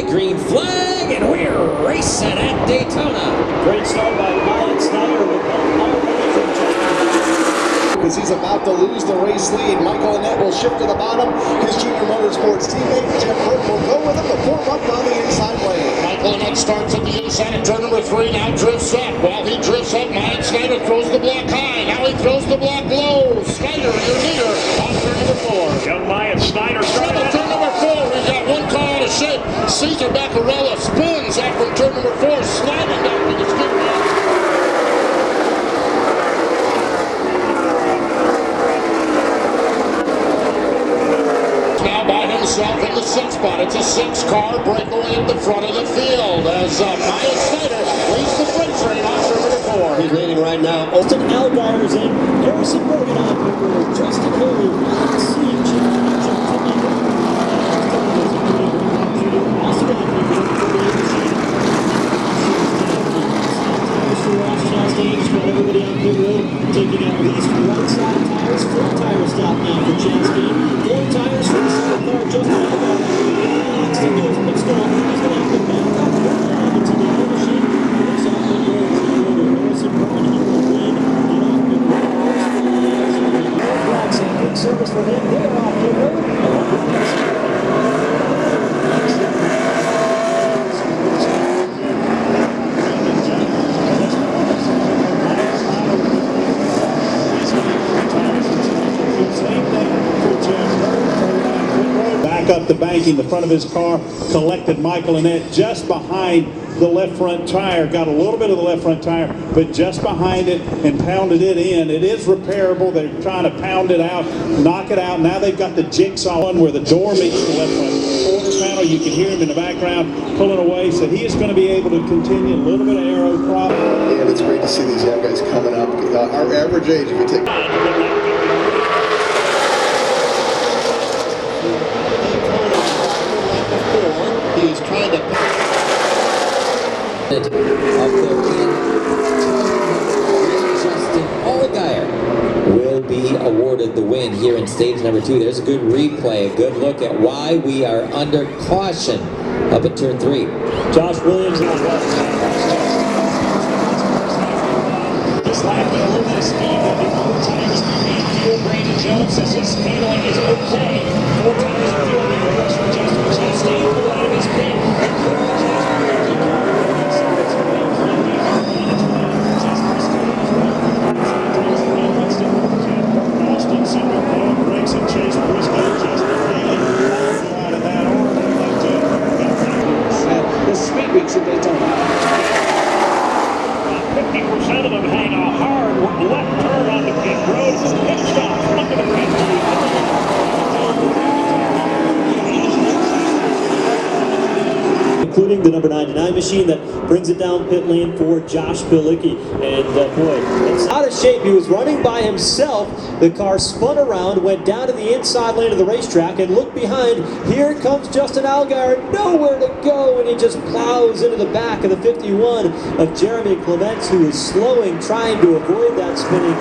Green flag, and we're racing at Daytona. Great start by Wyatt Snyder with because he's about to lose the race lead. Michael Annett will shift to the bottom. His Junior Motorsports teammate Jeff Burke will go with him to form up on the inside lane. Michael Annett starts at the inside of turn number 3, now drifts up. While he drifts up, Wyatt Snyder throws the block high. Now he throws the block low. Snyder, you're near on turn number 4. young Wyatt Snyder started Turn number 4, we got one car out of shape. Cesar Baccarella spins out from turn number 4, sliding down to the skid pad. Himself in the 6th spot. It's a 6-car breakaway at the front of the field as Wyatt Snyder leads the freight train off turn number 4. He's leading right now. Austin Allgaier's in. Harrison Morgan on paper. Justin Haley. Ryan Siege. Everybody on pit road taking out least right side tires. Front tire stop now for Chansky. 4 tires for the second car. Justin Allgaier. Next to goes Briscoe. He's going to have to back up to the other machine. Looks off the road. Harrison Morgan on the win. Get off the road. Flags and quick service for him. They're off the road. Up the banking, the front of his car, collected Michael Annett just behind the left front tire, got a little bit of the left front tire, but just behind it and pounded it in. It is repairable. They're trying to pound it out, knock it out. Now they've got the jigsaw one where the door meets the left front quarter panel. You can hear him in the background pulling away, so he is going to be able to continue a little bit of aero prop. And it's great to see these young guys coming up. Our average age, if you take He is trying to Of their win, Justin Allgaier will be awarded the win here in stage number 2. There's a good replay, a good look at why we are under caution up at turn 3. Josh Williams in the left. This lap with a little bit of speed, but the 4 tires behind fuel. Brandon Jones says his handling is okay. 4 tires of fuel being rushed for Justin Chastain pulled out of his pit. Austin Cedric, Noah Gragson, Chase Briscoe, Justin Haley, all out of that order. The speed weeks at Daytona. 50% of them hang a hard left turn on the pit road. It's a pit stop under the pit including the number 99 machine that brings it down pit lane for Josh Bilicki. And boy, it's out of shape. He was running by himself. The car spun around, went down to the inside lane of the racetrack, and looked behind. Here comes Justin Allgaier, nowhere to go, and he just plows into the back of the 51 of Jeremy Clements, who is slowing, trying to avoid that spinning.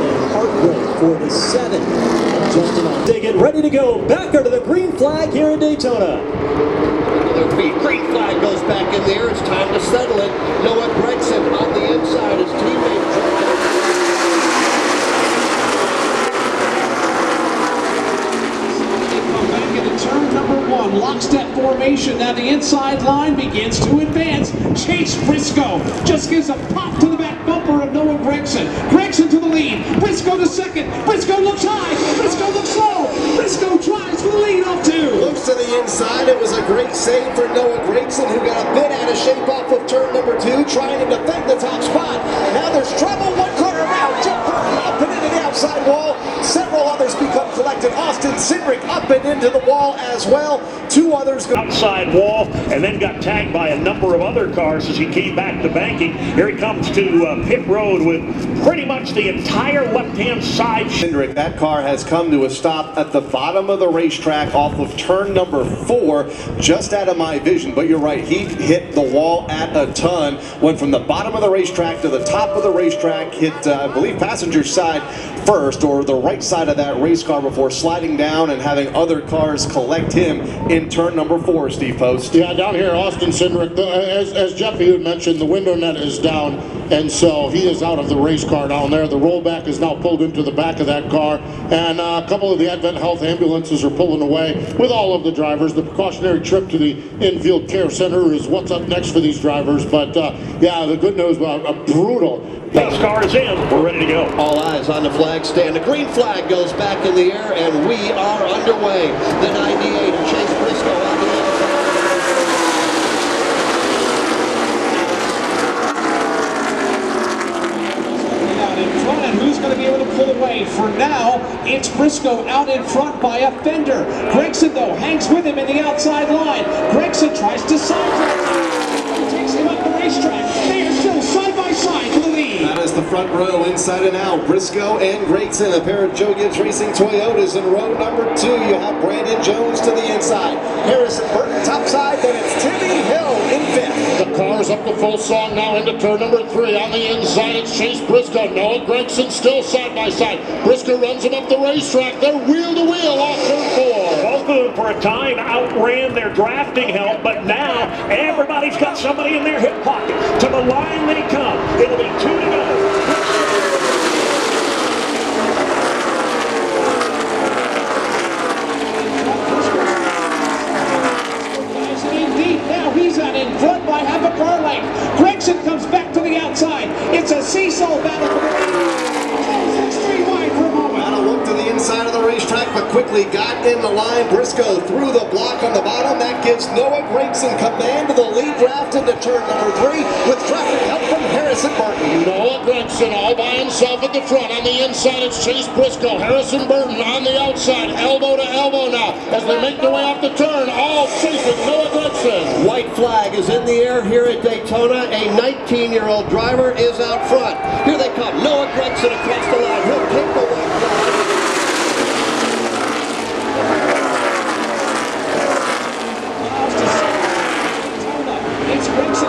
And heartbreak for the 7. Justin, they get ready to go back under the green flag here in Daytona. green flag goes back in there. It's time to settle it. Noah Gregson on the inside. His teammate turn number 1, lockstep formation. Now the inside line begins to advance. Chase Briscoe just gives a pop to the back bumper of Noah Gregson. Gregson to the lead. Briscoe to second. Briscoe looks high. Briscoe looks low. Briscoe tries for the lead off 2. Looks to the inside. It was a great save for Noah Gregson, who got a bit out of shape off of turn number 2, trying to defend the top spot. Now there's trouble. 1 corner around. Jeff Burke up and into the outside wall. Several others become collected. Austin Cindric up and into the wall as well. 2 others go outside wall, and then got tagged by a number of other cars as he came back to banking. Here he comes to pit road with pretty much the entire left-hand side. Cindric, that car has come to a stop at the bottom of the racetrack off of turn number 4, just out of my vision. But you're right, he hit the wall at a ton. Went from the bottom of the racetrack to the top of the racetrack, hit, I believe, passenger side first, or the right side of that race car before for sliding down and having other cars collect him in turn number 4, Steve Post. Yeah, down here, Austin Cindric, as Jeffy had mentioned, the window net is down, and so he is out of the race car down there. The rollback is now pulled into the back of that car, and a couple of the Advent Health ambulances are pulling away with all of the drivers. The precautionary trip to the infield care center is what's up next for these drivers, but yeah, the good news, a brutal. NASCAR is in. We're ready to go. All eyes on the flag stand. The green flag goes back in the air, and we are underway. The 98 of Chase Briscoe on the outside. Out in front, and who's going to be able to pull away? For now, it's Briscoe out in front by a fender. Gregson, though, hangs with him in the outside line. Gregson tries to sidetrack. Takes him up the racetrack. They are still side by side to the lead. That is the front row inside and out. Briscoe and Gregson, a pair of Joe Gibbs Racing Toyotas in row number 2. You have Brandon Jones to the inside. Harrison Burton topside, then it's Timmy Hill in 5th. The car's up to full song now into turn number 3. On the inside, it's Chase Briscoe. Noah Gregson still side by side. Briscoe runs him up the racetrack. They're wheel to wheel off turn 4. Both of them for a time outran their drafting help, but now everybody's got somebody in their hip pocket. To the line they come. It'll be 2 to go. Now he's out in front by half a car length. Gregson comes back to the outside. It's a seesaw battle for the lead. It's 3 wide for a moment. Had a look to the inside of the racetrack, but quickly got in the line. Briscoe through the block on the bottom. That gives Noah Gregson command of the lead draft into turn number 3 with traffic help from Harrison Burton. Noah Gregson all by himself at the front. On the inside, it's Chase Briscoe. Harrison Burton on the outside, elbow to elbow now as they make their way off the turn. All chasing Noah Gregson. White flag is in the air here at Daytona. A 19-year-old driver is out front. Here they come. Noah Gregson across the line. He'll take the white flag. It's Gregson.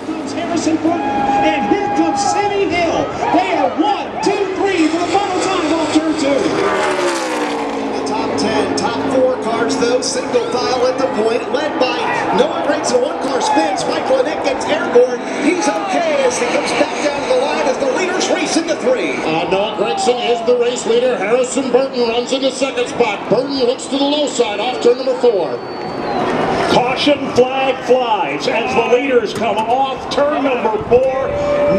Comes Harrison Burton, and here comes Timmy Hill. They are 1, 2, 3 for the final time on turn 2. The top 10, top 4 cars though, single file at the point, led by Noah Gregson. One car spins. Michael Annett gets airborne. He's okay as he comes back down the line as the leaders race into 3. Noah Gregson is the race leader. Harrison Burton runs in the second spot. Burton looks to the low side off turn number 4. Caution flag flies as the leaders come off turn number 4.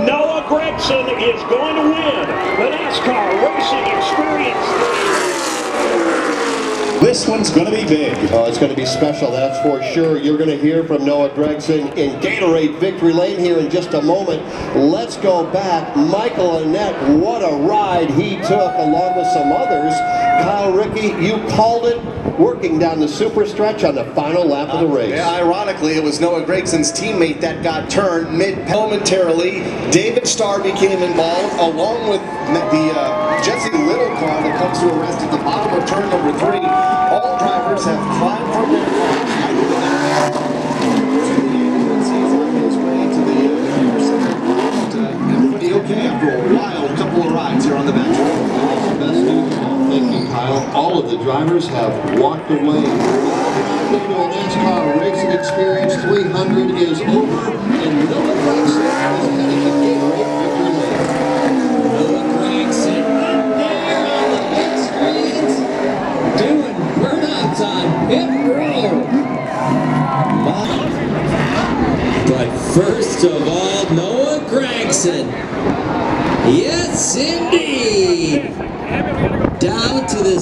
Noah Gregson is going to win the NASCAR Racing Experience. This one's going to be big. Oh, it's going to be special, that's for sure. You're going to hear from Noah Gregson in Gatorade Victory Lane here in just a moment. Let's go back. Michael Annett, what a ride he took along with some others. Kyle Rickey, you called it, working down the super stretch on the final lap of the race. Yeah, ironically, it was Noah Gregson's teammate that got turned momentarily. David Starr became involved along with the Jesse Little car that comes to a rest at the bottom of turn number 3. All drivers have climbed from their cars to the ambulances on his way to the care center. Everybody okay after a wild couple of rides here on the back road. Best news of all, thank you, Kyle. All of the drivers have walked away. The annual NASCAR Racing Experience 300 is over, and Noah Gregson is heading to Gatorade Victory Lane. Noah Gregson in there on the pit street, doing burnouts on pit road. But first of all, Noah Gregson. Yes, indeed. Down to the